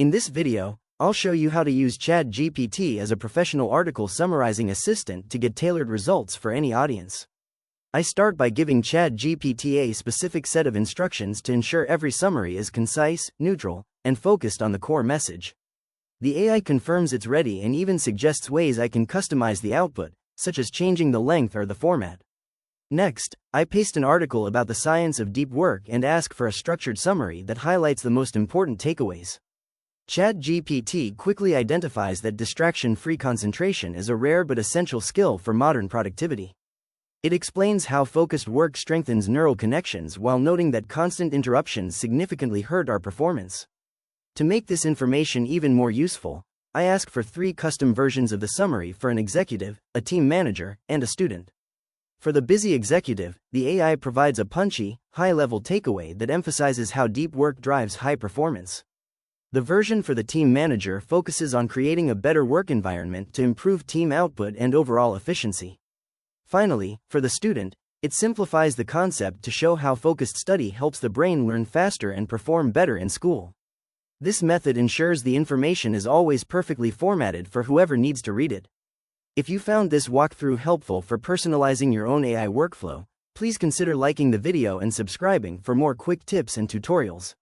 In this video, I'll show you how to use ChatGPT as a professional article summarizing assistant to get tailored results for any audience. I start by giving ChatGPT a specific set of instructions to ensure every summary is concise, neutral, and focused on the core message. The AI confirms it's ready and even suggests ways I can customize the output, such as changing the length or the format. Next, I paste an article about the science of deep work and ask for a structured summary that highlights the most important takeaways. ChatGPT quickly identifies that distraction-free concentration is a rare but essential skill for modern productivity. It explains how focused work strengthens neural connections while noting that constant interruptions significantly hurt our performance. To make this information even more useful, I ask for 3 custom versions of the summary for an executive, a team manager, and a student. For the busy executive, the AI provides a punchy, high-level takeaway that emphasizes how deep work drives high performance. The version for the team manager focuses on creating a better work environment to improve team output and overall efficiency. Finally, for the student, it simplifies the concept to show how focused study helps the brain learn faster and perform better in school. This method ensures the information is always perfectly formatted for whoever needs to read it. If you found this walkthrough helpful for personalizing your own AI workflow, please consider liking the video and subscribing for more quick tips and tutorials.